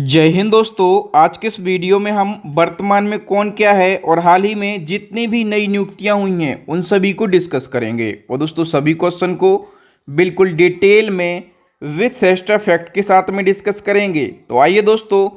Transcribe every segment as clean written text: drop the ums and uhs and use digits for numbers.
जय हिंद दोस्तों। आज के इस वीडियो में हम वर्तमान में कौन क्या है और हाल ही में जितनी भी नई नियुक्तियां हुई हैं उन सभी को डिस्कस करेंगे। और दोस्तों सभी क्वेश्चन को बिल्कुल डिटेल में विथ एक्स्ट्रा फैक्ट के साथ में डिस्कस करेंगे। तो आइए दोस्तों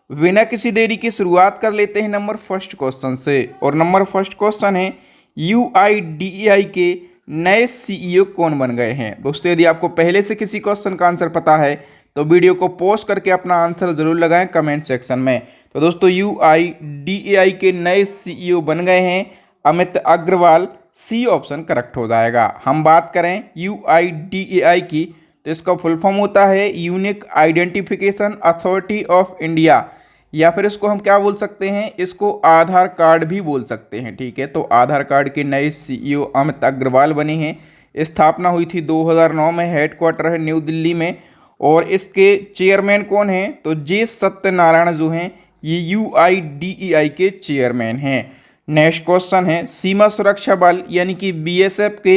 बिना किसी देरी की शुरुआत कर लेते हैं नंबर फर्स्ट क्वेश्चन से। और नंबर फर्स्ट क्वेश्चन है UIDAI के नए CEO कौन बन गए हैं। दोस्तों यदि आपको पहले से किसी क्वेश्चन का आंसर पता है तो वीडियो को पॉज करके अपना आंसर जरूर लगाएं कमेंट सेक्शन में। तो दोस्तों UIDAI के नए CEO बन गए हैं Amit Agrawal. C option correct हो जाएगा। हम बात करें UIDAI की तो इसका फुल फॉर्म होता है unique identification authority of India, या फिर इसको हम क्या बोल सकते हैं, इसको आधार कार्ड भी बोल सकते हैं। ठीक है, तो आधार कार्ड के नए CEO अमित अग्रवाल बने हैं। स्थापना हुई थी 2009 में, हेडक्वार्टर है न्यू दिल्ली में। और इसके चेयरमैन कौन हैं, तो जे सत्यनारायण जो हैं ये UIDAI के चेयरमैन हैं। नेक्स्ट क्वेश्चन है सीमा सुरक्षा बल यानी कि BSF के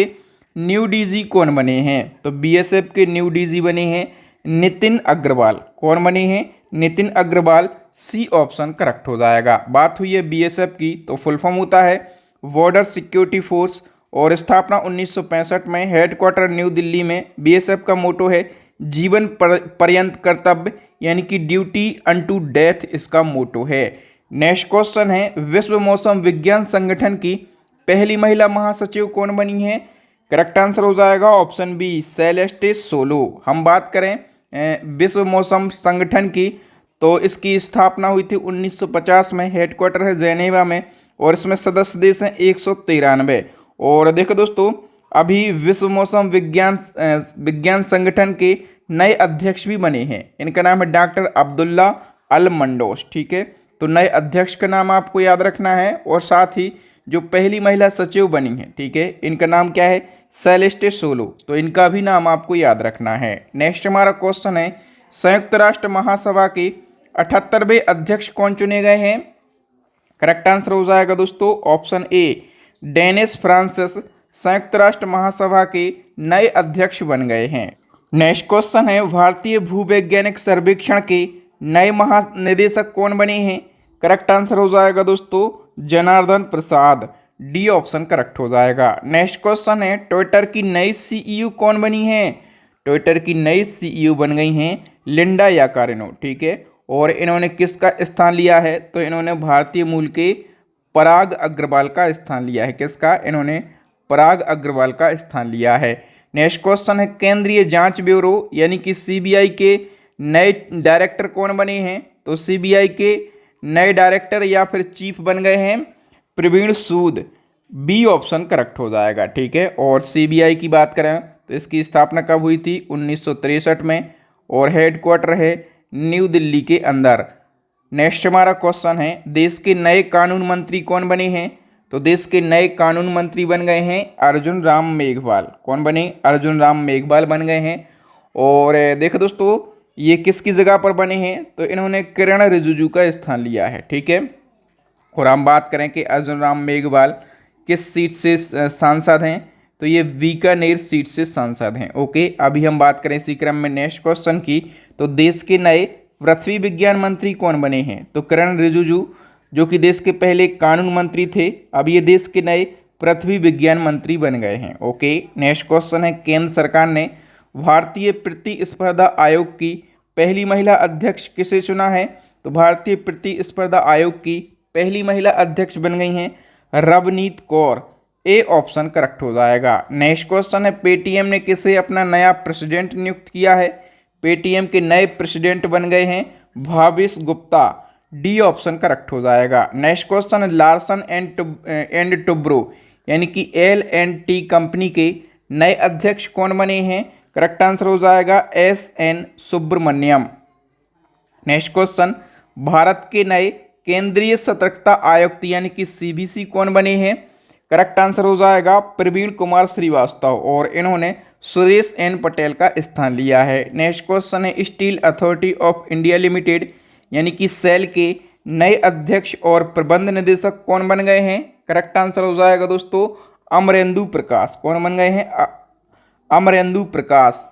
न्यू DG कौन बने हैं। तो BSF के न्यू DG बने हैं नितिन अग्रवाल। कौन बने हैं, Nitin Agrawal. C option correct हो जाएगा। बात हुई है BSF की तो फुल फॉर्म होता है बॉर्डर सिक्योरिटी फोर्स और स्थापना 1965 में, हेडक्वार्टर न्यू दिल्ली में। BSF का मोटो है जीवन पर्यंत कर्तव्य यानी कि ड्यूटी अनटू डेथ, इसका मोटो है। नेक्स्ट क्वेश्चन है विश्व मौसम विज्ञान संगठन की पहली महिला महासचिव कौन बनी है। करेक्ट आंसर हो जाएगा ऑप्शन बी सेलेस्टे सोलो। हम बात करें विश्व मौसम संगठन की तो इसकी स्थापना हुई थी 1950 में, हेडक्वार्टर है जेनेवा में और इसमें सदस्य देश हैं 193। और देखो दोस्तों अभी विश्व मौसम विज्ञान संगठन के नए अध्यक्ष भी बने हैं। इनका नाम है डॉक्टर अब्दुल्ला अल मंडोस। ठीक है, तो नए अध्यक्ष का नाम आपको याद रखना है और साथ ही जो पहली महिला सचिव बनी है, ठीक है, इनका नाम क्या है, सेलेस्टे सोलो। तो इनका भी नाम आपको याद रखना है। नेक्स्ट हमारा क्वेश्चन है संयुक्त राष्ट्र महासभा के 78वें अध्यक्ष कौन चुने गए हैं। करेक्ट आंसर हो जाएगा दोस्तों ऑप्शन ए डेनिस फ्रांसिस संयुक्त राष्ट्र महासभा के नए अध्यक्ष बन गए हैं। नेक्स्ट क्वेश्चन है भारतीय भूवैज्ञानिक सर्वेक्षण के नए महानिदेशक कौन बने हैं। करेक्ट आंसर हो जाएगा दोस्तों जनार्दन प्रसाद। डी ऑप्शन करेक्ट हो जाएगा। नेक्स्ट क्वेश्चन है ट्विटर की नई CEO कौन बनी है। ट्विटर की नई CEO बन गई हैं लिंडा याकारिनो। ठीक है, और इन्होंने किसका स्थान लिया है, तो इन्होंने भारतीय मूल के पराग अग्रवाल का स्थान लिया है। किसका, इन्होंने पराग अग्रवाल का स्थान लिया है। नेक्स्ट क्वेश्चन है केंद्रीय जांच ब्यूरो यानी कि CBI के नए डायरेक्टर कौन बने हैं। तो CBI के नए डायरेक्टर या फिर चीफ बन गए हैं प्रवीण सूद। बी ऑप्शन करेक्ट हो जाएगा। ठीक है, और CBI की बात करें तो इसकी स्थापना कब हुई थी, 1963 में, और हेडक्वार्टर है न्यू दिल्ली के अंदर। नेक्स्ट हमारा क्वेश्चन है देश के नए कानून मंत्री कौन बने हैं। तो देश के नए कानून मंत्री बन गए हैं अर्जुन राम मेघवाल। कौन बने, अर्जुन राम मेघवाल बन गए हैं। और देखो दोस्तों ये किसकी जगह पर बने हैं, तो इन्होंने किरण रिजिजू का स्थान लिया है। ठीक है, और हम बात करें कि अर्जुन राम मेघवाल किस सीट से सांसद हैं, तो ये बीकानेर सीट से सांसद हैं। ओके, अभी हम बात करें इसी क्रम में नेक्स्ट क्वेश्चन की तो देश के नए पृथ्वी विज्ञान मंत्री कौन बने हैं। तो किरण रिजिजू जो कि देश के पहले कानून मंत्री थे, अब ये देश के नए पृथ्वी विज्ञान मंत्री बन गए हैं। ओके, नेक्स्ट क्वेश्चन है केंद्र सरकार ने भारतीय प्रतिस्पर्धा आयोग की पहली महिला अध्यक्ष किसे चुना है। तो भारतीय प्रतिस्पर्धा आयोग की पहली महिला अध्यक्ष बन गई हैं Ravneet Kaur. A option correct हो जाएगा। नेक्स्ट क्वेश्चन है पेटीएम ने किसे अपना नया प्रेसिडेंट नियुक्त किया है। पेटीएम के नए प्रेसिडेंट बन गए हैं Bhavesh Gupta. D option correct हो जाएगा। नेक्स्ट क्वेश्चन है लार्सन एंड टुब्रो यानी कि L&T कंपनी के नए अध्यक्ष कौन बने हैं। करेक्ट आंसर हो जाएगा SN Subramaniam. Next question Bharat के नए केंद्रीय सतर्कता आयुक्त यानी कि CBC कौन बने हैं। करेक्ट आंसर हो जाएगा प्रवीण कुमार श्रीवास्तव, और इन्होंने सुरेश N पटेल का स्थान लिया है। नेक्स्ट क्वेश्चन है steel authority of India limited यानी कि सेल के नए अध्यक्ष और प्रबंध निदेशक कौन बन गए हैं। करेक्ट आंसर हो जाएगा दोस्तों अमरेंदु प्रकाश। कौन बन गए हैं, अमरेंदु प्रकाश।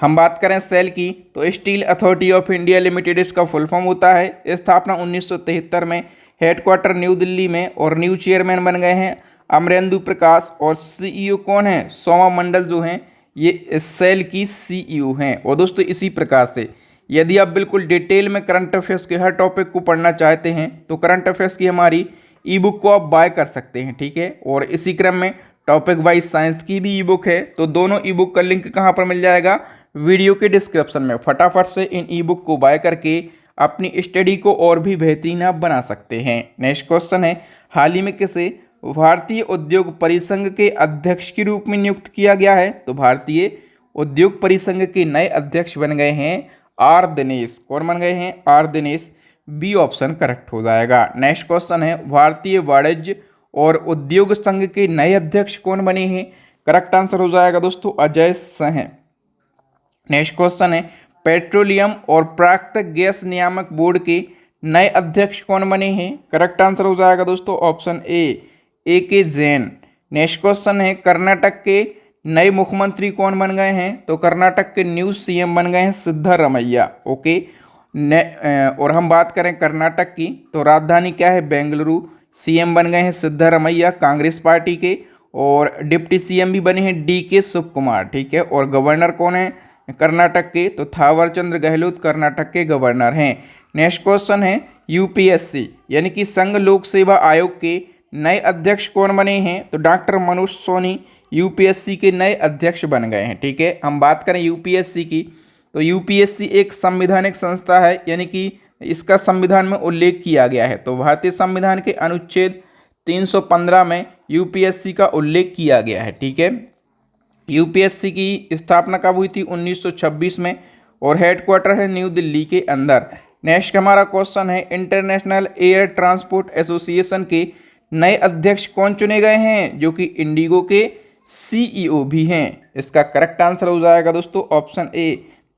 हम बात करें सेल की तो steel authority of India limited इसका फुल फॉर्म होता है। स्थापना 1973 में, हेडक्वार्टर न्यू दिल्ली में और न्यू चेयरमैन बन गए हैं अमरेंदु प्रकाश और सीईओ कौन है, सोमा मंडल जो हैं ये सेल की सीईओ हैं। और दोस्तों इसी प्रकार से यदि आप बिल्कुल डिटेल में करंट अफेयर्स के हर टॉपिक को पढ़ना चाहते हैं तो करंट अफेयर्स की हमारी ई बुक को आप बाय कर सकते हैं, ठीक है। और इसी क्रम में टॉपिक वाइज साइंस की भी ई बुक है, तो दोनों ई बुक का लिंक कहाँ पर मिल जाएगा, वीडियो के डिस्क्रिप्शन में। फटाफट से इन ई बुक को बाय करके अपनी स्टडी को और भी बेहतरीन आप बना सकते हैं। नेक्स्ट क्वेश्चन है, हाल ही में किसे भारतीय उद्योग परिसंघ के अध्यक्ष के रूप में नियुक्त किया गया है। तो भारतीय उद्योग परिसंघ के नए अध्यक्ष बन गए हैं आर दिनेश। कौन बन गए हैं, R Dinesh. B option correct हो जाएगा। नेक्स्ट क्वेश्चन है, भारतीय वाणिज्य और उद्योग संघ के नए अध्यक्ष कौन बने हैं। करेक्ट आंसर हो जाएगा दोस्तों अजय सिंह। नेक्स्ट क्वेश्चन है, पेट्रोलियम और प्राकृतिक गैस नियामक बोर्ड के नए अध्यक्ष कौन बने हैं। करेक्ट आंसर हो जाएगा दोस्तों ऑप्शन ए के जैन। नेक्स्ट क्वेश्चन है, कर्नाटक के नए मुख्यमंत्री कौन बन गए हैं। तो कर्नाटक के न्यू सीएम बन गए हैं सिद्धारमैया। ओके। और हम बात करें कर्नाटक की तो राजधानी क्या है, बेंगलुरु। सीएम बन गए हैं सिद्धारमैया कांग्रेस पार्टी के, और डिप्टी सीएम भी बने हैं DK शिव कुमार, ठीक है। और गवर्नर कौन है कर्नाटक के, तो थावरचंद्र गहलोत कर्नाटक के गवर्नर हैं। नेक्स्ट क्वेश्चन है, UPSC यानी कि संघ लोक सेवा आयोग के नए अध्यक्ष कौन बने हैं। तो डॉक्टर मनोज सोनी UPSC के नए अध्यक्ष बन गए हैं, ठीक है। हम बात करें UPSC की तो UPSC एक संवैधानिक संस्था है, यानी कि इसका संविधान में उल्लेख किया गया है। तो भारतीय संविधान के अनुच्छेद 315 में UPSC का उल्लेख किया गया है, ठीक है। UPSC की स्थापना कब हुई थी, 1926 में, और हेडक्वार्टर है न्यू दिल्ली के अंदर। नेक्स्ट हमारा क्वेश्चन है, इंटरनेशनल एयर ट्रांसपोर्ट एसोसिएशन के नए अध्यक्ष कौन चुने गए हैं, जो कि इंडिगो के CEO भी हैं। इसका करेक्ट आंसर हो जाएगा दोस्तों ऑप्शन ए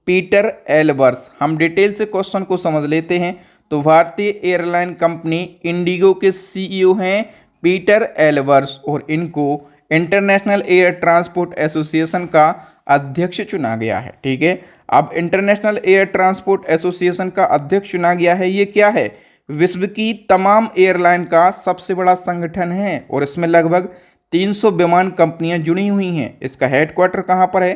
पीटर एल्बर्स। हम डिटेल से क्वेश्चन को समझ लेते हैं। तो भारतीय एयरलाइन कंपनी इंडिगो के CEO हैं पीटर एल्बर्स, और इनको इंटरनेशनल एयर ट्रांसपोर्ट एसोसिएशन का अध्यक्ष चुना गया है, ठीक है। अब इंटरनेशनल एयर ट्रांसपोर्ट एसोसिएशन का अध्यक्ष चुना गया है, ये क्या है, विश्व की तमाम एयरलाइन का सबसे बड़ा संगठन है, और इसमें लगभग 300 विमान कंपनियां जुड़ी हुई हैं। इसका हेडक्वार्टर कहाँ पर है,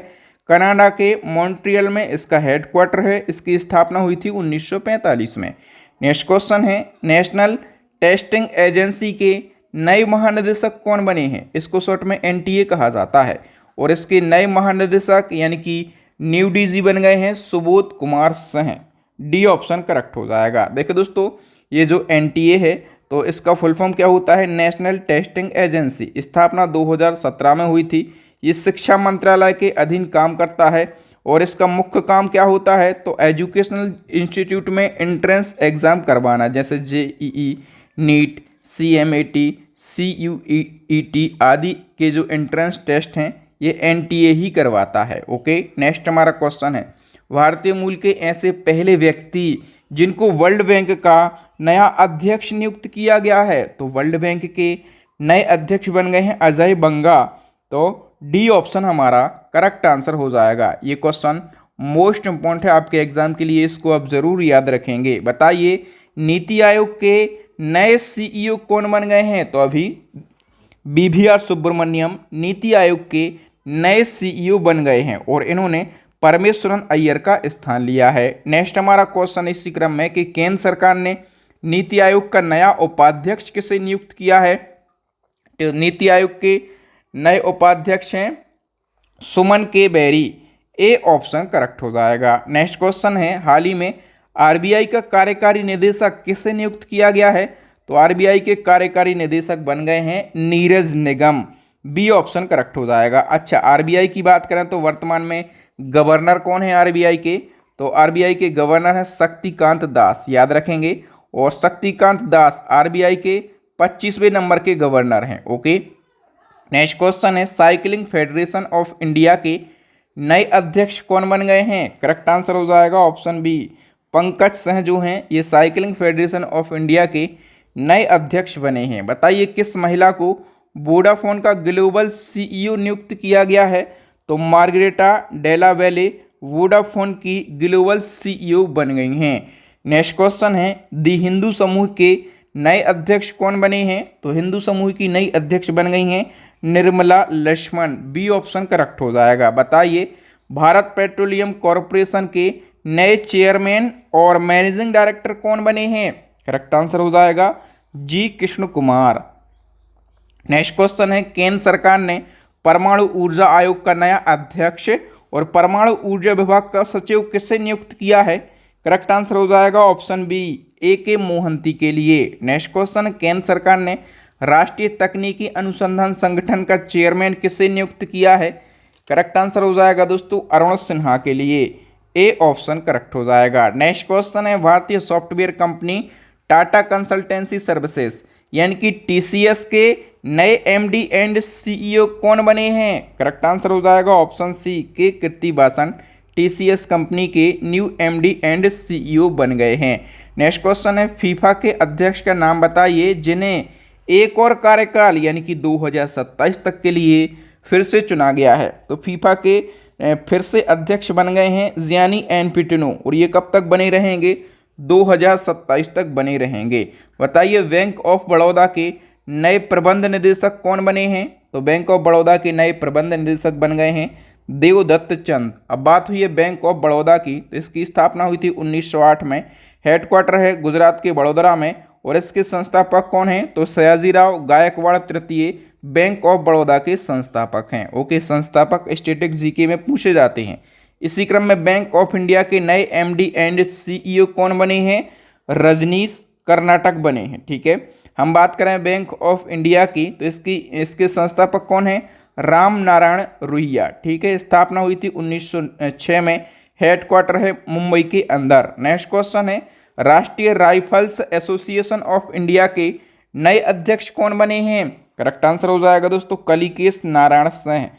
कनाडा के मॉन्ट्रियल में इसका हेडक्वार्टर है। इसकी स्थापना हुई थी 1945 में। नेक्स्ट क्वेश्चन है, नेशनल टेस्टिंग एजेंसी के नए महानिदेशक कौन बने हैं। इसको शॉर्ट में NTA कहा जाता है, और इसके नए महानिदेशक यानी कि न्यू DG बन गए हैं Subodh Kumar Singh. D option correct हो जाएगा। देखिए दोस्तों, ये जो NTA है तो इसका फुल फॉर्म क्या होता है, नेशनल टेस्टिंग एजेंसी। स्थापना 2017 में हुई थी। ये शिक्षा मंत्रालय के अधीन काम करता है, और इसका मुख्य काम क्या होता है, तो एजुकेशनल इंस्टीट्यूट में एंट्रेंस एग्जाम करवाना, जैसे JEE, नीट, CMAT, CUET आदि के जो एंट्रेंस टेस्ट हैं ये NTA ही करवाता है। ओके। नेक्स्ट हमारा क्वेश्चन है, भारतीय मूल के ऐसे पहले व्यक्ति जिनको वर्ल्ड बैंक का नया अध्यक्ष नियुक्त किया गया है। तो वर्ल्ड बैंक के नए अध्यक्ष बन गए हैं अजय बंगा। तो डी ऑप्शन हमारा करेक्ट आंसर हो जाएगा। ये क्वेश्चन मोस्ट इंपॉर्टेंट है आपके एग्जाम के लिए, इसको आप जरूर याद रखेंगे। बताइए, नीति आयोग के नए CEO कौन बन गए हैं। तो अभी BVR सुब्रमण्यम नीति आयोग के नए CEO बन गए हैं, और इन्होंने परमेश्वरन अय्यर का स्थान लिया है। नेक्स्ट हमारा क्वेश्चन इसी क्रम में कि केंद्र सरकार ने नीति आयोग का नया उपाध्यक्ष किसे नियुक्त किया है। तो नीति आयोग के नए उपाध्यक्ष हैं सुमन के बेरी। ए ऑप्शन करेक्ट हो जाएगा। नेक्स्ट क्वेश्चन है, हाल ही में RBI का कार्यकारी निदेशक किसे नियुक्त किया गया है। तो RBI के कार्यकारी निदेशक बन गए हैं नीरज निगम। बी ऑप्शन करेक्ट हो जाएगा। अच्छा, RBI की बात करें तो वर्तमान में गवर्नर कौन है RBI के। तो RBI के गवर्नर हैं शक्तिकांत दास, याद रखेंगे। और शक्तिकांत दास RBI के 25वें नंबर के गवर्नर हैं। ओके। नेक्स्ट क्वेश्चन है, साइकिलिंग फेडरेशन ऑफ इंडिया के नए अध्यक्ष कौन बन गए हैं। करेक्ट आंसर हो जाएगा ऑप्शन बी पंकज सिंह जो हैं ये साइकिलिंग फेडरेशन ऑफ इंडिया के नए अध्यक्ष बने हैं। बताइए, किस महिला को वोडाफोन का ग्लोबल CEO नियुक्त किया गया है। तो मार्गरेटा डेला वेले वोडाफोन की ग्लोबल सीईओ बन गई हैं। नेक्स्ट क्वेश्चन है दी हिंदू समूह के नए अध्यक्ष कौन बने हैं? तो हिंदू समूह की नई अध्यक्ष बन गई हैं Nirmala Laxman. B option correct हो जाएगा। बताइए भारत पेट्रोलियम कॉरपोरेशन के नए चेयरमैन और मैनेजिंग डायरेक्टर कौन बने हैं? करेक्ट आंसर हो जाएगा जी कृष्ण कुमार। नेक्स्ट क्वेश्चन है केंद्र सरकार ने परमाणु ऊर्जा आयोग का नया अध्यक्ष और परमाणु ऊर्जा विभाग का सचिव किसे नियुक्त किया है? करेक्ट आंसर हो जाएगा ऑप्शन बी ए मोहंती के लिए। नेक्स्ट क्वेश्चन केंद्र सरकार ने राष्ट्रीय तकनीकी अनुसंधान संगठन का चेयरमैन किसे नियुक्त किया है? करेक्ट आंसर हो जाएगा दोस्तों अरुण सिन्हा के लिए। ए ऑप्शन करेक्ट हो जाएगा। नेक्स्ट क्वेश्चन है भारतीय software company Tata consultancy services यानी कि टीसीएस के नए एमडी एंड सीईओ कौन बने हैं? करेक्ट आंसर हो जाएगा ऑप्शन सी के कृतिवासन टीसीएस कंपनी के न्यू एमडी एंड सीईओ बन गए हैं। नेक्स्ट क्वेश्चन है फीफा के अध्यक्ष का नाम बताइए जिन्हें एक और कार्यकाल यानी कि 2027 तक के लिए फिर से चुना गया है। तो फीफा के फिर से अध्यक्ष बन गए हैं जियानी एनफिटिनो और ये कब तक बने रहेंगे? 2027 तक बने रहेंगे। बताइए बैंक ऑफ बड़ौदा के नए प्रबंध निदेशक कौन बने हैं? तो बैंक ऑफ बड़ौदा के नए प्रबंध निदेशक बन गए हैं देवदत्त चंद। अब बात हुई है बैंक ऑफ बड़ौदा की, तो इसकी स्थापना हुई थी 1908 में। हेडक्वार्टर है गुजरात के वडोदरा में और इसके संस्थापक कौन हैं? तो सयाजीराव गायकवाड़ तृतीय बैंक ऑफ बड़ौदा के संस्थापक हैं। ओके, संस्थापक स्टैटिक जीके में पूछे जाते हैं। इसी क्रम में बैंक ऑफ इंडिया के नए एमडी एंड सीईओ कौन बने हैं? रजनीश कर्नाटक बने हैं। ठीक है, हम बात करें बैंक ऑफ इंडिया की तो इसके संस्थापक कौन हैं? राम नारायण रुहिया। ठीक है, स्थापना हुई थी 1906 में। हेडक्वार्टर है मुंबई के अंदर। नेक्स्ट क्वेश्चन है राष्ट्रीय राइफल्स एसोसिएशन ऑफ इंडिया के नए अध्यक्ष कौन बने हैं? करेक्ट आंसर हो जाएगा दोस्तों Kalikesh Narayan Singh.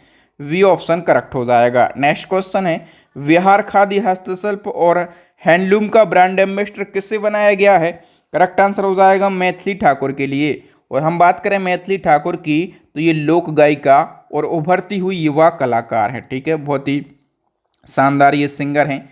B option correct हो जाएगा। नेक्स्ट क्वेश्चन है बिहार खादी हस्तशिल्प और हैंडलूम का ब्रांड एम्बेसडर किससे बनाया गया है? करेक्ट आंसर हो जाएगा मैथिली ठाकुर के लिए। और हम बात करें मैथिली ठाकुर की तो ये लोक गायिका और उभरती हुई युवा कलाकार है। ठीक है, बहुत ही शानदार ये सिंगर हैं।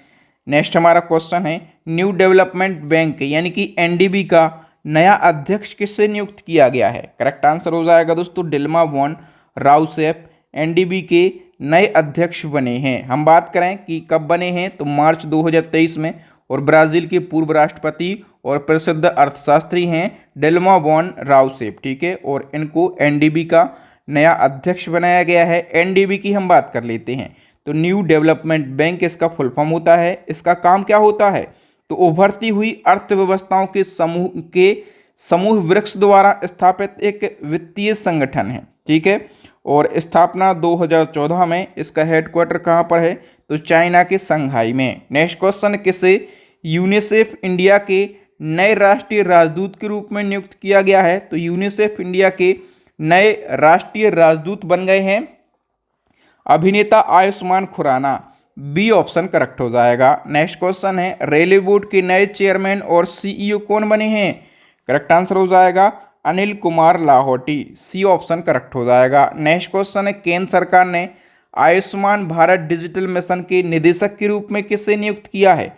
नेक्स्ट हमारा क्वेश्चन है न्यू डेवलपमेंट बैंक यानी कि एनडीबी का नया अध्यक्ष किससे नियुक्त किया गया है? करेक्ट आंसर हो जाएगा दोस्तों डिल्मा वॉन राउसेफ एनडीबी के नए अध्यक्ष बने हैं। हम बात करें कि कब बने हैं तो मार्च 2023 में और ब्राज़ील के पूर्व राष्ट्रपति और प्रसिद्ध अर्थशास्त्री हैं डिल्मा वॉन राउसेफ। ठीक है, और इनको एनडीबी का नया अध्यक्ष बनाया गया है। एनडीबी की हम बात कर लेते हैं तो न्यू डेवलपमेंट बैंक इसका फुल फॉर्म होता है। इसका काम क्या होता है? तो उभरती हुई अर्थव्यवस्थाओं के समूह वृक्ष द्वारा स्थापित एक वित्तीय संगठन है। ठीक है, और स्थापना 2014 में। इसका हेडक्वार्टर कहाँ पर है? तो चाइना के संघाई में। नेक्स्ट क्वेश्चन किसे यूनिसेफ इंडिया के नए राष्ट्रीय राजदूत के रूप में नियुक्त किया गया है? तो यूनिसेफ इंडिया के नए राष्ट्रीय राजदूत बन गए हैं अभिनेता Ayushmann Khurana. B option correct हो जाएगा। नेक्स्ट क्वेश्चन है रेलवे बोर्ड के नए चेयरमैन और सीईओ कौन बने हैं? करेक्ट आंसर हो जाएगा Anil Kumar Lahoti. C option correct हो जाएगा। नेक्स्ट क्वेश्चन है केंद्र सरकार ने आयुष्मान भारत डिजिटल मिशन के निदेशक के रूप में किसे नियुक्त किया है?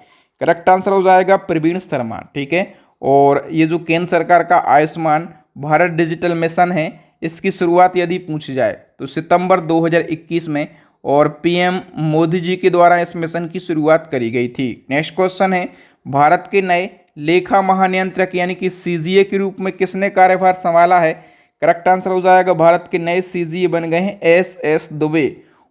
करेक्ट आंसर हो जाएगा प्रवीण शर्मा। ठीक है, और ये जो केंद्र सरकार का आयुष्मान भारत डिजिटल मिशन है इसकी शुरुआत यदि पूछी जाए तो सितंबर 2021 में और पीएम मोदी जी के द्वारा इस मिशन की शुरुआत करी गई थी। नेक्स्ट क्वेश्चन है भारत के नए लेखा महानियंत्रक यानी कि सीजीए के रूप में किसने कार्यभार संभाला है? करेक्ट आंसर हो जाएगा भारत के नए सीजीए बन गए हैं एस दुबे।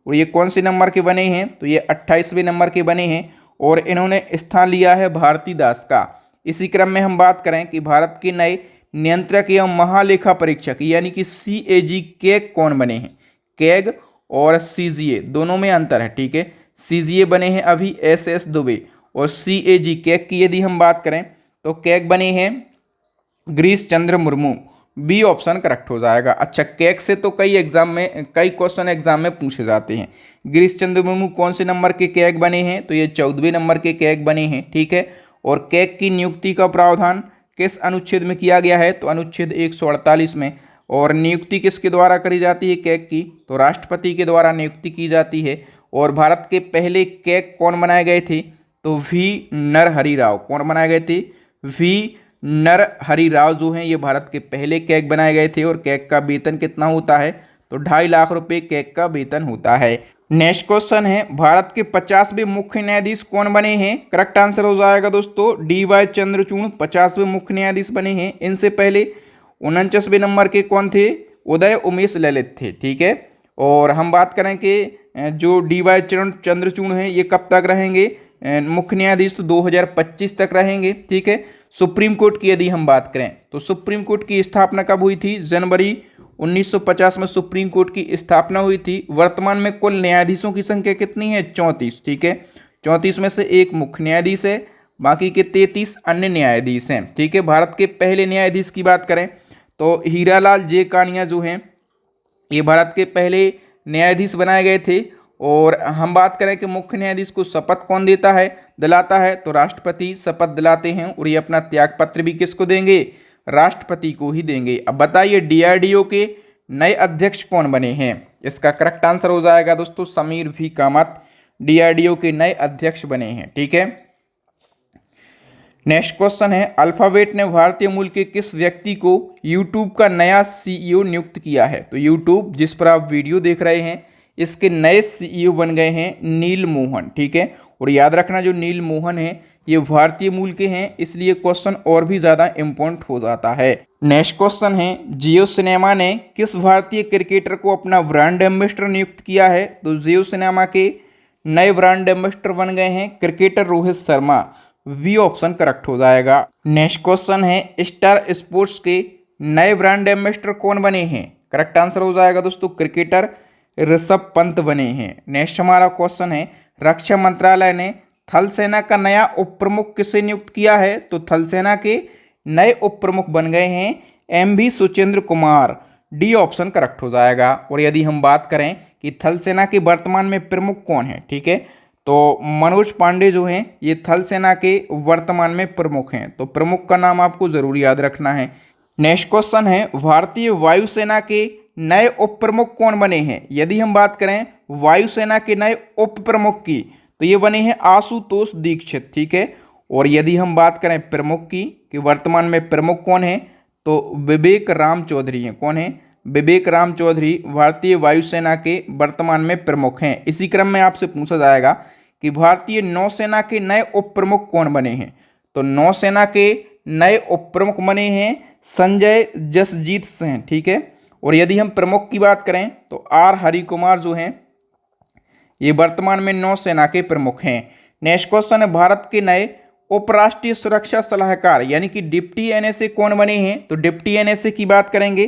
और ये कौन से नंबर के बने हैं? तो ये 28वें नंबर के बने हैं और इन्होंने स्थान लिया है भारती दास का। इसी क्रम में हम बात करें कि भारत के नए नियंत्रक एवं महालेखा परीक्षक यानी कि सीएजी कैग कौन बने हैं? कैग और सीजीए दोनों में अंतर है। ठीक है, सीजीए बने हैं अभी एस दुबे और सीएजी कैग की यदि हम बात करें तो कैग बने हैं Girish Chandra Murmu. B option correct हो जाएगा। अच्छा, कैग से तो कई क्वेश्चन एग्जाम में पूछे जाते हैं। गिरीश चंद्र मुर्मू कौन से नंबर के कैग बने हैं? तो ये 14वें नंबर के कैग बने हैं। ठीक है, और कैग की नियुक्ति का प्रावधान किस अनुच्छेद में किया गया है? तो अनुच्छेद 148 में। और नियुक्ति किसके द्वारा करी जाती है कैग की? तो राष्ट्रपति के द्वारा नियुक्ति की जाती है और भारत के पहले कैग कौन बनाए गए थे? तो वी नरहरि राव। कौन बनाए गए थे? वी नरहरि राव जो हैं ये भारत के पहले कैग बनाए गए थे। और कैग का वेतन कितना होता है? तो 2.5 लाख रुपए कैग का वेतन होता है। नेक्स्ट क्वेश्चन है, भारत के 50वें मुख्य न्यायाधीश कौन बने हैं? करेक्ट आंसर हो जाएगा दोस्तों DY चंद्रचूड़ 50वें मुख्य न्यायाधीश बने हैं। इनसे पहले 49वें नंबर के कौन थे? उदय उमेश ललित थे। ठीक है, और हम बात करें कि जो DY चंद्रचूड़ हैं ये कब तक रहेंगे मुख्य न्यायाधीश? तो 2025 तक रहेंगे। ठीक है, सुप्रीम कोर्ट की यदि हम बात करें तो सुप्रीम कोर्ट की स्थापना कब हुई थी? जनवरी 1950 में सुप्रीम कोर्ट की स्थापना हुई थी। वर्तमान में कुल न्यायाधीशों की संख्या कितनी है? 34। ठीक है, 34 में से एक मुख्य न्यायाधीश है, बाकी के 33 अन्य न्यायाधीश हैं। ठीक है, भारत के पहले न्यायाधीश की बात करें तो हीरालाल जे कानिया जो हैं ये भारत के पहले न्यायाधीश बनाए गए थे। और हम बात करें कि मुख्य न्यायाधीश को शपथ कौन दिलाता है? तो राष्ट्रपति शपथ दिलाते हैं। और ये अपना त्यागपत्र भी किसको देंगे? राष्ट्रपति को ही देंगे। अब बताइए DRDO के नए अध्यक्ष कौन बने हैं? इसका करेक्ट आंसर हो जाएगा दोस्तों समीर V कामत DRDO के नए अध्यक्ष बने हैं। ठीक है, नेक्स्ट क्वेश्चन है, अल्फाबेट ने भारतीय मूल के किस व्यक्ति को यूट्यूब का नया CEO नियुक्त किया है? तो यूट्यूब जिस पर आप वीडियो देख रहे हैं इसके नए CEO बन गए हैं नील मोहन। ठीक है, और याद रखना जो नील मोहन है ये भारतीय मूल के हैं, इसलिए क्वेश्चन और भी ज़्यादा इम्पोर्टेंट हो जाता है। नेक्स्ट क्वेश्चन है, जियो सिनेमा ने किस भारतीय क्रिकेटर को अपना ब्रांड एम्बेसडर नियुक्त किया है? तो जियो सिनेमा के नए ब्रांड एम्बेसडर बन गए हैं cricketer Rohit Sharma. B option correct हो जाएगा। नेक्स्ट क्वेश्चन है, स्टार स्पोर्ट्स के नए ब्रांड एम्बेसडर कौन बने हैं? करेक्ट आंसर हो जाएगा दोस्तों क्रिकेटर ऋषभ पंत बने हैं। नेक्स्ट हमारा क्वेश्चन है, रक्षा मंत्रालय ने थल सेना का नया उप प्रमुख किसे नियुक्त किया है? तो थल सेना के नए उप प्रमुख बन गए हैं MV Suchindra Kumar. D option correct हो जाएगा। और यदि हम बात करें कि थल सेना के वर्तमान में प्रमुख कौन है, ठीक है, तो मनोज पांडे जो हैं ये थल सेना के वर्तमान में प्रमुख हैं। तो प्रमुख का नाम आपको जरूर याद रखना है। नेक्स्ट क्वेश्चन है, भारतीय वायुसेना के नए उप प्रमुख कौन बने हैं? यदि हम बात करें वायुसेना के नए उप प्रमुख की तो ये बने हैं आशुतोष दीक्षित। ठीक है, और यदि हम बात करें प्रमुख की कि वर्तमान में प्रमुख कौन है तो विवेक राम चौधरी हैं। कौन है? विवेक राम चौधरी भारतीय वायुसेना के वर्तमान में प्रमुख हैं। इसी क्रम में आपसे पूछा जाएगा कि भारतीय नौसेना के नए उप प्रमुख कौन बने हैं? तो नौसेना के नए उप प्रमुख बने हैं संजय जसजीत सिंह। ठीक है, और यदि हम प्रमुख की बात करें तो R हरि कुमार जो हैं ये वर्तमान में नौसेना के प्रमुख हैं। नेक्स्ट क्वेश्चन है, भारत के नए उपराष्ट्रीय सुरक्षा सलाहकार यानी कि डिप्टी NSA कौन बने हैं? तो डिप्टी NSA की बात करेंगे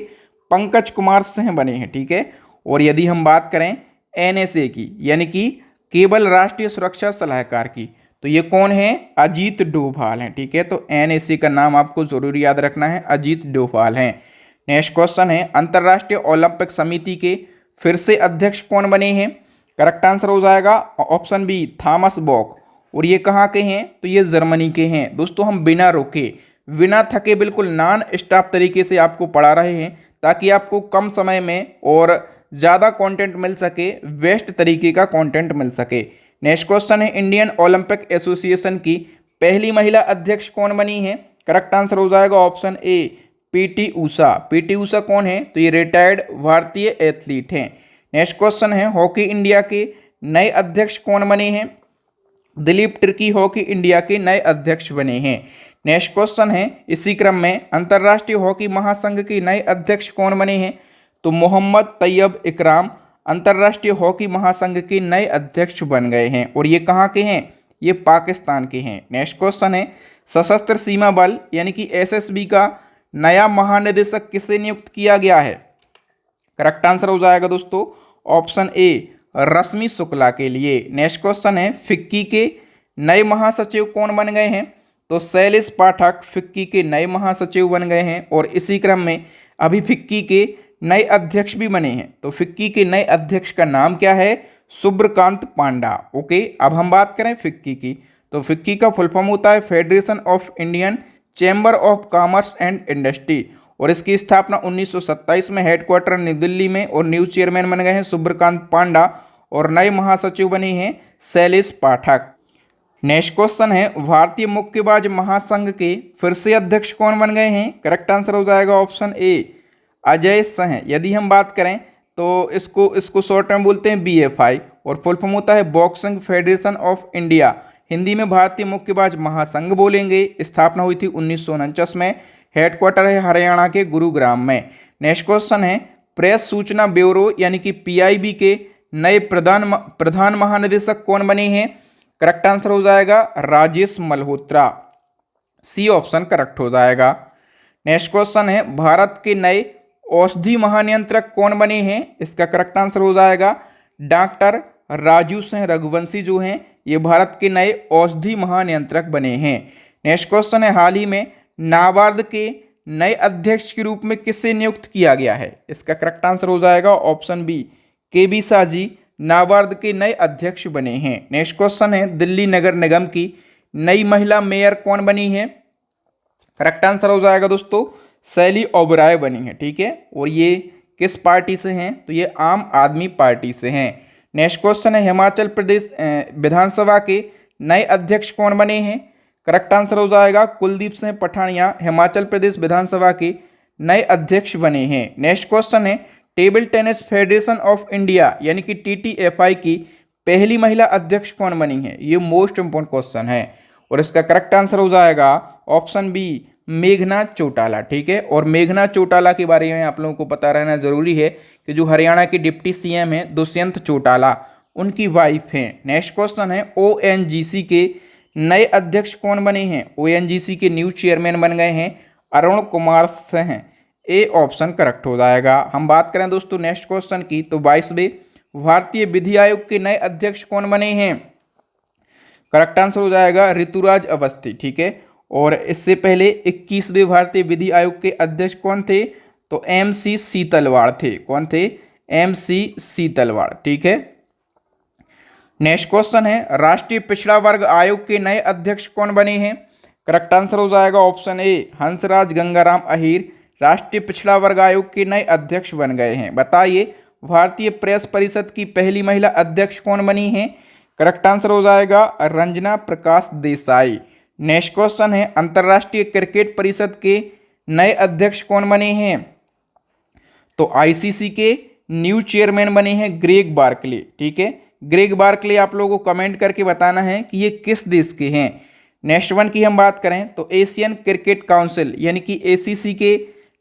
पंकज कुमार सिंह बने हैं। ठीक है, और यदि हम बात करें NSA की यानी कि केवल राष्ट्रीय सुरक्षा सलाहकार की तो ये कौन है? अजीत डोभाल हैं। ठीक है, तो NSA का नाम आपको जरूर याद रखना है, अजीत डोभाल हैं। नेक्स्ट क्वेश्चन है, अंतर्राष्ट्रीय ओलंपिक समिति के फिर से अध्यक्ष कौन बने हैं? करेक्ट आंसर हो जाएगा ऑप्शन बी थॉमस बॉक। और ये कहाँ के हैं? तो ये जर्मनी के हैं। दोस्तों हम बिना रुके बिना थके बिल्कुल नॉन स्टॉप तरीके से आपको पढ़ा रहे हैं ताकि आपको कम समय में और ज़्यादा कंटेंट मिल सके, बेस्ट तरीके का कंटेंट मिल सके। नेक्स्ट क्वेश्चन है, इंडियन ओलंपिक एसोसिएशन की पहली महिला अध्यक्ष कौन बनी है? करेक्ट आंसर हो जाएगा option A PT Usha. PT Usha कौन है? तो ये रिटायर्ड भारतीय एथलीट हैं। नेक्स्ट क्वेश्चन है, हॉकी इंडिया के नए अध्यक्ष कौन बने हैं? दिलीप तिर्की हॉकी इंडिया के नए अध्यक्ष बने हैं। नेक्स्ट क्वेश्चन है, इसी क्रम में अंतर्राष्ट्रीय हॉकी महासंघ के नए अध्यक्ष कौन बने हैं? तो मोहम्मद तैयब इकराम अंतर्राष्ट्रीय हॉकी महासंघ के नए अध्यक्ष बन गए हैं। और ये कहाँ के हैं? ये पाकिस्तान के हैं। नेक्स्ट क्वेश्चन है, सशस्त्र सीमा बल यानी कि SSB का नया महानिदेशक किसे नियुक्त किया गया है? करेक्ट आंसर हो जाएगा दोस्तों ऑप्शन ए रश्मि शुक्ला के लिए। नेक्स्ट क्वेश्चन है, फिक्की के नए महासचिव कौन बन गए हैं? तो शैलेश पाठक फिक्की के नए महासचिव बन गए हैं। और इसी क्रम में अभी फिक्की के नए अध्यक्ष भी बने हैं। तो फिक्की के नए अध्यक्ष का नाम क्या है? सुब्रकांत पांडा। ओके, अब हम बात करें फिक्की की तो फिक्की का फुल फॉर्म होता है federation of Indian chamber of commerce and industry. और इसकी स्थापना 1927 में हेडक्वार्टर नई दिल्ली में और न्यू चेयरमैन बन गए हैं सुब्रकांत पांडा। और नए महासचिव बने हैं शैलेश पाठक। नेक्स्ट क्वेश्चन है, भारतीय मुक्केबाज महासंघ के फिर से अध्यक्ष कौन बन गए हैं? करेक्ट आंसर हो जाएगा ऑप्शन ए अजय सिंह। यदि हम बात करें तो इसको शॉर्ट में बोलते हैं BFI और फुल फॉर्म होता है boxing federation of India. Hindi में भारतीय मुक्केबाज महासंघ बोलेंगे। स्थापना हुई थी 1949 में। हेडक्वार्टर है हरियाणा के गुरुग्राम में। नेक्स्ट क्वेश्चन है, प्रेस सूचना ब्यूरो यानी कि PIB के नए प्रधान महानिदेशक कौन बने हैं? करेक्ट आंसर हो जाएगा Rajesh Malhotra. C option correct हो जाएगा। नेक्स्ट क्वेश्चन है, भारत के नए औषधि महानियंत्रक कौन बने हैं? इसका करेक्ट आंसर हो जाएगा डॉक्टर राजू सिंह रघुवंशी जो हैं ये भारत के नए औषधि महानियंत्रक बने हैं। नेक्स्ट क्वेश्चन है, हाल ही में नाबार्ड के नए अध्यक्ष के रूप में किसे नियुक्त किया गया है? इसका करेक्ट आंसर हो जाएगा option B KB Shah ji NABARD के नए अध्यक्ष बने हैं। नेक्स्ट क्वेश्चन है, दिल्ली नगर निगम की नई महिला मेयर कौन बनी है? करेक्ट आंसर हो जाएगा दोस्तों शैली ओबराय बनी है। ठीक है, और ये किस पार्टी से हैं? तो ये आम आदमी पार्टी से हैं। नेक्स्ट क्वेश्चन है, हिमाचल प्रदेश विधानसभा के नए अध्यक्ष कौन बने हैं? करेक्ट आंसर हो जाएगा कुलदीप सिंह पठानिया हिमाचल प्रदेश विधानसभा के नए अध्यक्ष बने हैं। नेक्स्ट क्वेश्चन है, table tennis federation of India यानी कि TTFI की पहली महिला अध्यक्ष कौन बनी है? ये मोस्ट इंपोर्टेंट क्वेश्चन है और इसका करेक्ट आंसर हो जाएगा ऑप्शन बी मेघना चौटाला। ठीक है, और मेघना चौटाला के बारे में आप लोगों को पता रहना जरूरी है कि जो हरियाणा के डिप्टी CM हैं दुष्यंत चौटाला उनकी वाइफ हैं। नेक्स्ट क्वेश्चन है, ONGC के नए अध्यक्ष कौन बने हैं? ONGC के न्यू चेयरमैन बन गए हैं Arun Kumar Singh. A option correct हो जाएगा। हम बात करें दोस्तों नेक्स्ट क्वेश्चन की तो 22वें भारतीय विधि आयोग के नए अध्यक्ष कौन बने हैं? करेक्ट आंसर हो जाएगा ऋतुराज अवस्थी। ठीक है, और इससे पहले 21वें भारतीय विधि आयोग के अध्यक्ष कौन थे? तो MC सीतलवाड़ थे। कौन थे? MC सीतलवाड़। ठीक है, नेक्स्ट क्वेश्चन है, राष्ट्रीय पिछड़ा वर्ग आयोग के नए अध्यक्ष कौन बने हैं? करेक्ट आंसर हो जाएगा ऑप्शन ए हंसराज गंगाराम अहीर राष्ट्रीय पिछड़ा वर्ग आयोग के नए अध्यक्ष बन गए हैं। बताइए भारतीय प्रेस परिषद की पहली महिला अध्यक्ष कौन बनी है? करेक्ट आंसर हो जाएगा रंजना प्रकाश देसाई। नेक्स्ट क्वेश्चन है, अंतर्राष्ट्रीय क्रिकेट परिषद के नए अध्यक्ष कौन बने हैं? तो ICC के न्यू चेयरमैन बने हैं ग्रेग बार्कले। ठीक है, ग्रेग बार्कले आप लोगों को कमेंट करके बताना है कि ये किस देश के हैं। नेक्स्ट वन की हम बात करें तो एशियन क्रिकेट काउंसिल यानी कि ACC के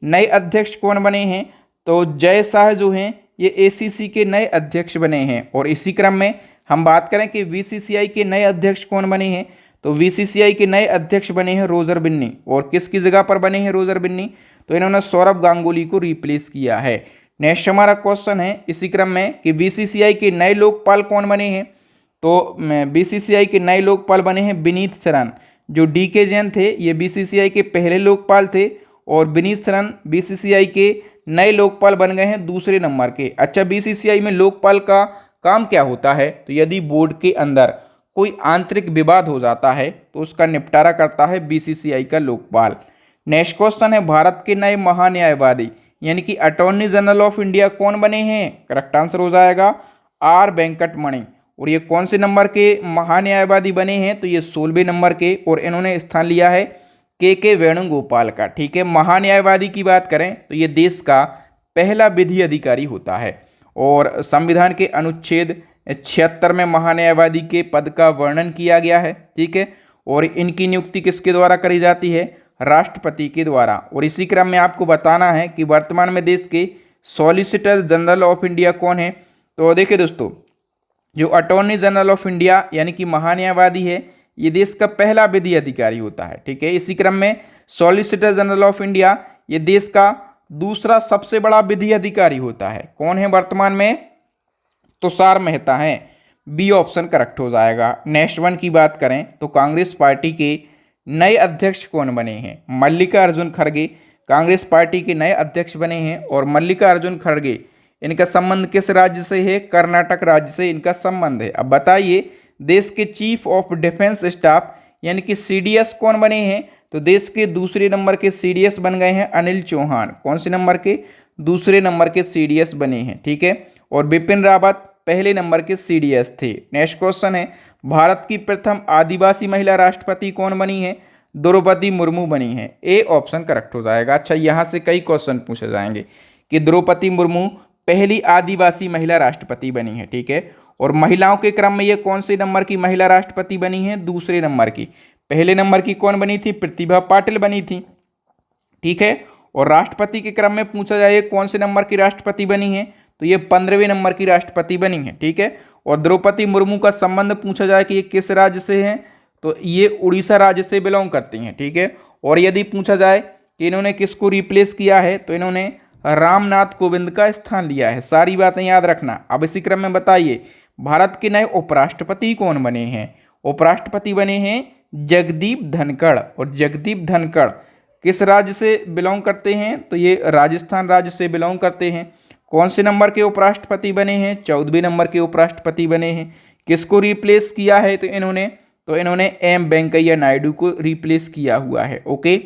नए अध्यक्ष कौन बने हैं? तो जय शाह जो हैं ये ACC के नए अध्यक्ष बने हैं। और इसी क्रम में हम बात करें कि BCCI के नए अध्यक्ष कौन बने हैं? तो BCCI के नए अध्यक्ष बने हैं रोजर बिन्नी। और किसकी जगह पर बने हैं रोजर बिन्नी? तो इन्होंने सौरभ गांगुली को रिप्लेस किया है। नेक्स्ट हमारा क्वेश्चन है इसी क्रम में कि BCCI के नए लोकपाल कौन बने हैं? तो BCCI के नए लोकपाल बने हैं विनीत शरण। जो DK जैन थे ये BCCI के पहले लोकपाल थे और विनीत शरण BCCI के नए लोकपाल बन गए हैं दूसरे नंबर के। अच्छा, BCCI में लोकपाल का काम क्या होता है? तो यदि बोर्ड के अंदर कोई आंतरिक विवाद हो जाता है तो उसका निपटारा करता है BCCI का लोकपाल। नेक्स्ट क्वेश्चन है, भारत के नए महान्यायवादी यानी कि अटॉर्नी जनरल ऑफ इंडिया कौन बने हैं? करेक्ट आंसर हो जाएगा R वेंकटमणि। और ये कौन से नंबर के महान्यायवादी बने हैं? तो ये 16वें नंबर के, और इन्होंने स्थान लिया है KK वेणुगोपाल का। ठीक है, महान्यायवादी की बात करें तो ये देश का पहला विधि अधिकारी होता है और संविधान के अनुच्छेद 76 में महान्यायवादी के पद का वर्णन किया गया है। ठीक है, और इनकी नियुक्ति किसके द्वारा करी जाती है? राष्ट्रपति के द्वारा। और इसी क्रम में आपको बताना है कि वर्तमान में देश के सॉलिसिटर जनरल ऑफ इंडिया कौन है? तो देखिए दोस्तों, जो अटॉर्नी जनरल ऑफ इंडिया यानी कि महान्यायवादी है ये देश का पहला विधि अधिकारी होता है। ठीक है, इसी क्रम में सॉलिसिटर जनरल ऑफ इंडिया ये देश का दूसरा सबसे बड़ा विधि अधिकारी होता है। कौन है वर्तमान में? तुषार मेहता हैं। बी ऑप्शन करेक्ट हो जाएगा। नेक्स्ट वन की बात करें तो कांग्रेस पार्टी के नए अध्यक्ष कौन बने हैं? मल्लिकार्जुन खड़गे कांग्रेस पार्टी के नए अध्यक्ष बने हैं। और मल्लिकार्जुन खड़गे इनका संबंध किस राज्य से है? कर्नाटक राज्य से इनका संबंध है। अब बताइए देश के चीफ ऑफ डिफेंस स्टाफ यानी कि CDS कौन बने हैं? तो देश के दूसरे नंबर के CDS बन गए हैं अनिल चौहान। कौन से नंबर के? दूसरे नंबर के CDS बने हैं। ठीक है, और बिपिन रावत पहले नंबर के CDS थे। नेक्स्ट क्वेश्चन है, भारत की प्रथम आदिवासी महिला राष्ट्रपति कौन बनी है? द्रौपदी मुर्मू बनी है। ए ऑप्शन करेक्ट हो जाएगा। अच्छा, यहाँ से कई क्वेश्चन पूछे जाएंगे कि द्रौपदी मुर्मू पहली आदिवासी महिला राष्ट्रपति बनी है, ठीक है। और महिलाओं के क्रम में ये कौन से नंबर की महिला राष्ट्रपति बनी है? दूसरे नंबर की। पहले नंबर की कौन बनी थी? प्रतिभा पाटिल बनी थी, ठीक है। और राष्ट्रपति के क्रम में पूछा जाए कौन से नंबर की राष्ट्रपति बनी है, तो ये 15वें नंबर की राष्ट्रपति बनी है, ठीक है। और द्रौपदी मुर्मू का संबंध पूछा जाए कि ये किस राज्य से हैं, तो ये उड़ीसा राज्य से बिलोंग करती हैं, ठीक है। और यदि पूछा जाए कि इन्होंने किसको रिप्लेस किया है, तो इन्होंने रामनाथ कोविंद का स्थान लिया है। सारी बातें याद रखना। अब इसी क्रम में बताइए, भारत के नए उपराष्ट्रपति कौन बने हैं? उपराष्ट्रपति बने हैं जगदीप धनखड़। और जगदीप धनखड़ किस राज्य से बिलोंग करते हैं? तो ये राजस्थान राज्य से बिलोंग करते हैं। कौन से नंबर के उपराष्ट्रपति बने हैं? 14वें नंबर के उपराष्ट्रपति बने हैं। किसको रिप्लेस किया है? तो इन्होंने एम वेंकैया नायडू को रिप्लेस किया हुआ है। ओके,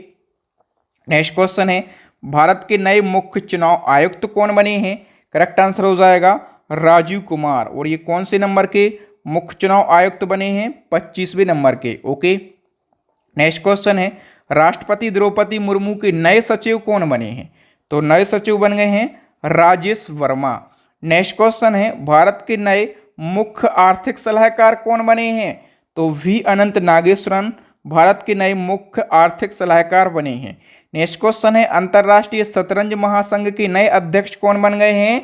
नेक्स्ट क्वेश्चन है, भारत के नए मुख्य चुनाव आयुक्त कौन बने हैं? करेक्ट आंसर हो जाएगा राजीव कुमार। और ये कौन से नंबर के मुख्य चुनाव आयुक्त बने हैं? 25वें नंबर के। ओके, नेक्स्ट क्वेश्चन है, राष्ट्रपति द्रौपदी मुर्मू के नए सचिव कौन बने हैं? तो नए सचिव बन गए हैं राजेश वर्मा। नेक्स्ट क्वेश्चन है, भारत के नए मुख्य आर्थिक सलाहकार कौन बने हैं? तो वी अनंत नागेश्वरन भारत के नए मुख्य आर्थिक सलाहकार बने हैं। नेक्स्ट क्वेश्चन है, अंतर्राष्ट्रीय शतरंज महासंघ के नए अध्यक्ष कौन बन गए हैं?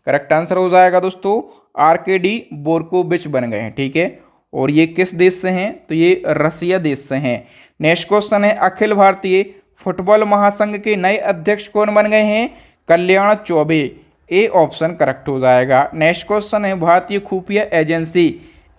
करेक्ट आंसर हो जाएगा दोस्तों RKD बोर्कोविच बन गए हैं, ठीक है। और ये किस देश से हैं? तो ये रसिया देश से हैं। नेक्स्ट क्वेश्चन है, अखिल भारतीय फुटबॉल महासंघ के नए अध्यक्ष कौन बन गए हैं? कल्याण चौबे। ए ऑप्शन करेक्ट हो जाएगा। नेक्स्ट क्वेश्चन है, भारतीय खुफिया एजेंसी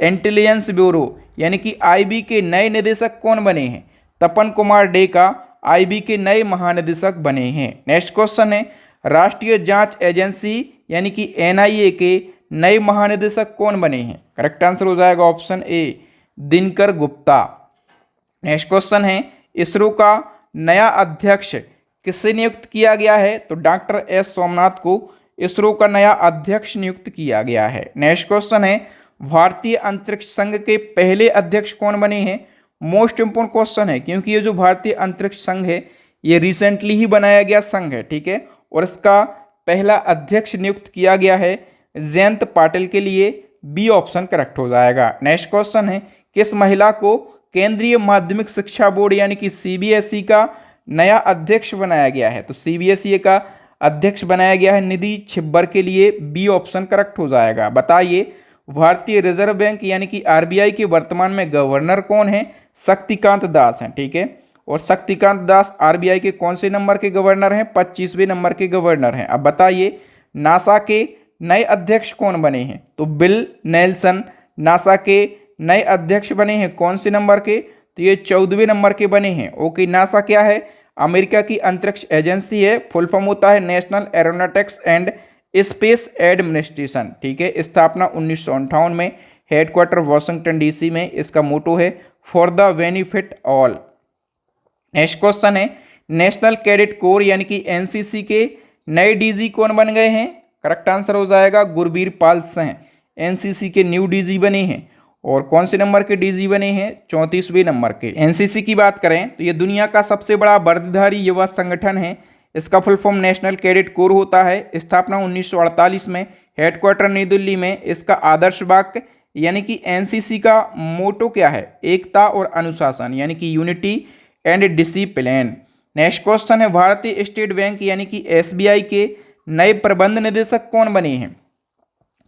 इंटेलिजेंस ब्यूरो यानी कि IB के नए निदेशक कौन बने हैं? तपन कुमार डेका IB के नए महानिदेशक बने हैं। नेक्स्ट क्वेश्चन है, राष्ट्रीय जांच एजेंसी यानी कि NIA के नए महानिदेशक कौन बने हैं? करेक्ट आंसर हो जाएगा option A Dinkar Gupta. Next question है, इसरो का नया अध्यक्ष किससे नियुक्त किया गया है? तो डॉक्टर S सोमनाथ को इसरो का नया अध्यक्ष नियुक्त किया गया है। नेक्स्ट क्वेश्चन है, भारतीय अंतरिक्ष संघ के पहले अध्यक्ष कौन बने हैं? मोस्ट इंपोर्टेंट क्वेश्चन है, क्योंकि ये जो भारतीय अंतरिक्ष संघ है ये रिसेंटली ही बनाया गया संघ है, ठीक है। और इसका पहला अध्यक्ष नियुक्त किया गया है जयंत पाटिल के लिए। बी ऑप्शन करेक्ट हो जाएगा। नेक्स्ट क्वेश्चन है, किस महिला को केंद्रीय माध्यमिक शिक्षा बोर्ड यानी कि CBSE का नया अध्यक्ष बनाया गया है? तो CBSE का अध्यक्ष बनाया गया है निधि छिब्बर के लिए। बी ऑप्शन करेक्ट हो जाएगा। बताइए, भारतीय रिजर्व बैंक यानी कि RBI के वर्तमान में गवर्नर कौन है? शक्तिकांत दास हैं, ठीक है। और शक्तिकांत दास RBI के कौन से नंबर के गवर्नर हैं? 25वें नंबर के गवर्नर हैं। अब बताइए, नासा के नए अध्यक्ष कौन बने हैं? तो बिल नेल्सन नासा के नए अध्यक्ष बने हैं। कौन से नंबर के? तो ये 14वें नंबर के बने हैं। ओके, नासा क्या है? अमेरिका की अंतरिक्ष एजेंसी है। फुल फॉर्म होता है national aeronautics and space administration, ठीक है। स्थापना 1958 में, हेडक्वार्टर वाशिंगटन DC में। इसका मोटो है for the benefit all. Next question है, नेशनल कैडेट कोर यानी कि NCC के नए DG कौन बन गए हैं? करेक्ट आंसर हो जाएगा गुरबीर पाल सिंह NCC के न्यू DG बने हैं। और कौन से नंबर के DG बने हैं? 34वें नंबर के। NCC की बात करें तो ये दुनिया का सबसे बड़ा वर्दीधारी युवा संगठन है। इसका full form national cadet corps होता है। स्थापना 1948 में, हेडक्वार्टर नई दिल्ली में। इसका आदर्श वाक्य यानी कि NCC का मोटो क्या है? एकता और अनुशासन यानी कि unity and discipline. Next question है, भारतीय स्टेट बैंक यानी कि SBI के नए प्रबंध निदेशक कौन बने हैं?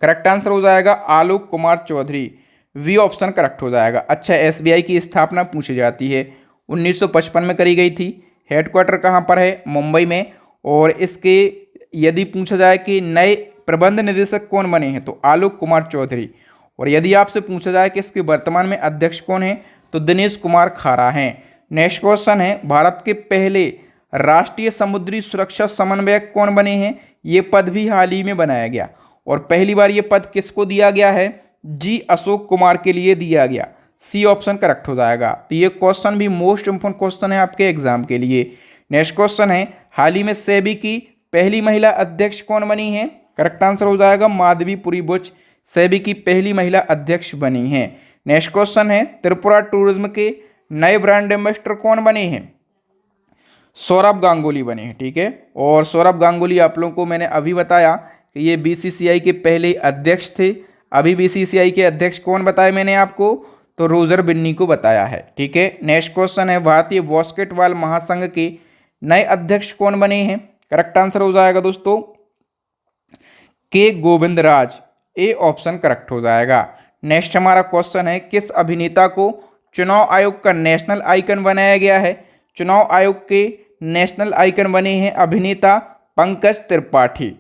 करेक्ट आंसर हो जाएगा Alok Kumar Chaudhary. B option correct हो जाएगा। अच्छा, SBI की स्थापना पूछी जाती है 1955 में करी गई थी। हेडक्वार्टर कहाँ पर है? मुंबई में। और इसके यदि पूछा जाए कि नए प्रबंध निदेशक कौन बने हैं, तो आलोक कुमार चौधरी। और यदि आपसे पूछा जाए कि इसके वर्तमान में अध्यक्ष कौन है, तो दिनेश कुमार खारा हैं। नेक्स्ट क्वेश्चन है, भारत के पहले राष्ट्रीय समुद्री सुरक्षा समन्वयक कौन बने हैं? ये पद भी हाल ही में बनाया गया। और पहली बार ये पद किसको दिया गया है? G अशोक कुमार के लिए दिया गया। सी ऑप्शन करेक्ट हो जाएगा। तो ये क्वेश्चन भी मोस्ट इंपोर्टेंट क्वेश्चन है आपके एग्जाम के लिए। नेक्स्ट क्वेश्चन है, हाल ही में सेबी की पहली महिला अध्यक्ष कौन बनी है? करेक्ट आंसर हो जाएगा माधवी पुरी बुच। सेबी की पहली महिला अध्यक्ष बनी हैं। नेक्स्ट क्वेश्चन है, त्रिपुरा टूरिज्म के नए ब्रांड एम्बेसडर कौन बने हैं? सौरभ गांगुली बने हैं। ठीक है, और सौरभ गांगुली आप लोगों को मैंने अभी बताया कि ये बीसीसीआई के पहले अध्यक्ष थे। अभी बीसीसीआई के अध्यक्ष कौन बताए मैंने आपको? तो रोजर बिन्नी को बताया है। ठीक है, नेक्स्ट क्वेश्चन है, भारतीय बास्केटबॉल महासंघ के नए अध्यक्ष कौन बने हैं? करेक्ट आंसर हो जाएगा दोस्तों के गोविंदराज, ए ऑप्शन करेक्ट हो जाएगा। नेक्स्ट हमारा क्वेश्चन है, किस अभिनेता को चुनाव आयोग का नेशनल आइकन बनाया गया है? चुनाव आयोग के नेशनल आइकन बने हैं अभिनेता पंकज त्रिपाठी।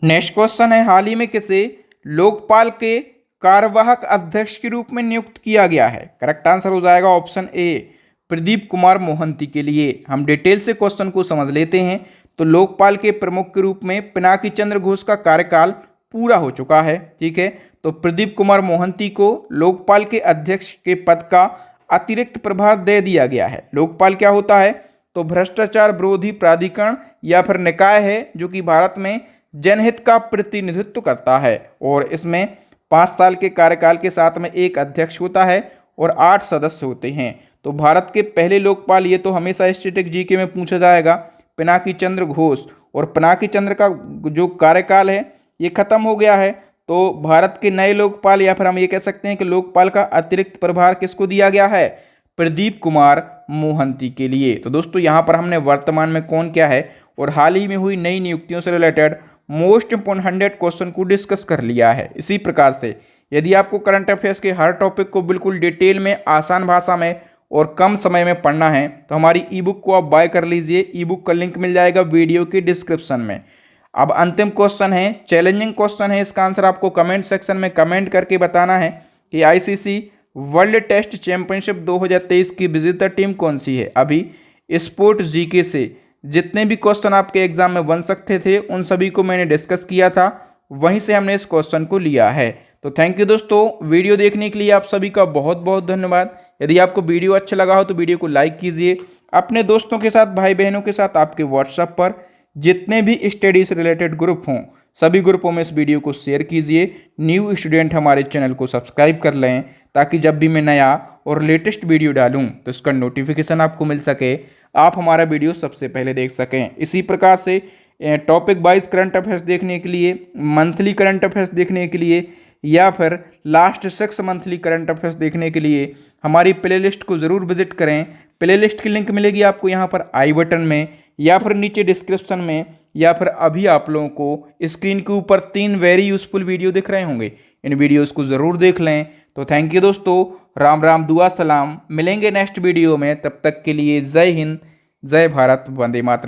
नेक्स्ट क्वेश्चन है, हाल ही में किसे लोकपाल के कार्यवाहक अध्यक्ष के रूप में नियुक्त किया गया है? करेक्ट आंसर हो जाएगा ऑप्शन ए, प्रदीप कुमार मोहंती के लिए। हम डिटेल से क्वेश्चन को समझ लेते हैं। तो लोकपाल के प्रमुख के रूप में पिनाकी चंद्र घोष का कार्यकाल पूरा हो चुका है। ठीक है, तो प्रदीप कुमार मोहंती को लोकपाल के अध्यक्ष के पद का अतिरिक्त प्रभार दे दिया गया है। लोकपाल क्या होता है? तो भ्रष्टाचार विरोधी प्राधिकरण या फिर निकाय है जो कि भारत में जनहित का प्रतिनिधित्व करता है, और इसमें 5 साल के कार्यकाल के साथ में एक अध्यक्ष होता है और 8 सदस्य होते हैं। तो भारत के पहले लोकपाल, ये तो हमेशा स्टैटिक जीके में पूछा जाएगा, पिनाकी चंद्र घोष। और पिनाकी चंद्र का जो कार्यकाल है ये खत्म हो गया है। तो भारत के नए लोकपाल, या फिर हम ये कह सकते हैं कि लोकपाल का अतिरिक्त प्रभार किसको दिया गया है? प्रदीप कुमार मोहंती के लिए। तो दोस्तों यहाँ पर हमने वर्तमान में कौन क्या है और हाल ही में हुई नई नियुक्तियों से रिलेटेड मोस्ट इंपोर्टेंट 100 क्वेश्चन को डिस्कस कर लिया है। इसी प्रकार से यदि आपको करंट अफेयर्स के हर टॉपिक को बिल्कुल डिटेल में, आसान भाषा में और कम समय में पढ़ना है तो हमारी ई बुक को आप बाय कर लीजिए। ई बुक का लिंक मिल जाएगा वीडियो के डिस्क्रिप्शन में। अब अंतिम क्वेश्चन है, चैलेंजिंग क्वेश्चन है, इसका आंसर आपको कमेंट सेक्शन में कमेंट करके बताना है कि आईसीसी वर्ल्ड टेस्ट चैंपियनशिप 2023 की विजेता टीम कौन सी है। अभी स्पोर्ट जीके से जितने भी क्वेश्चन आपके एग्जाम में बन सकते थे उन सभी को मैंने डिस्कस किया था, वहीं से हमने इस क्वेश्चन को लिया है। तो थैंक यू दोस्तों, वीडियो देखने के लिए आप सभी का बहुत बहुत धन्यवाद। यदि आपको वीडियो अच्छा लगा हो तो वीडियो को लाइक कीजिए, अपने दोस्तों के साथ, भाई बहनों के साथ, आपके व्हाट्सएप पर जितने भी स्टडी से रिलेटेड ग्रुप हों सभी ग्रुपों में इस वीडियो को शेयर कीजिए। न्यू स्टूडेंट हमारे चैनल को सब्सक्राइब कर लें ताकि जब भी मैं नया और लेटेस्ट वीडियो डालूं तो इसका नोटिफिकेशन आपको मिल सके, आप हमारा वीडियो सबसे पहले देख सकें। इसी प्रकार से टॉपिक वाइज करंट अफेयर्स देखने के लिए, मंथली करंट अफेयर्स देखने के लिए, या फिर लास्ट 6 मंथली करंट अफेयर्स देखने के लिए हमारी प्लेलिस्ट को ज़रूर विजिट करें। प्लेलिस्ट की लिंक मिलेगी आपको यहाँ पर आई बटन में या फिर नीचे डिस्क्रिप्शन में, या फिर अभी आप लोगों को स्क्रीन के ऊपर 3 वेरी यूजफुल वीडियो दिख रहे होंगे, इन वीडियोज़ को ज़रूर देख लें। तो थैंक यू दोस्तों, राम राम, दुआ सलाम, मिलेंगे नेक्स्ट वीडियो में। तब तक के लिए जय हिंद, जय भारत, वंदे मातरम।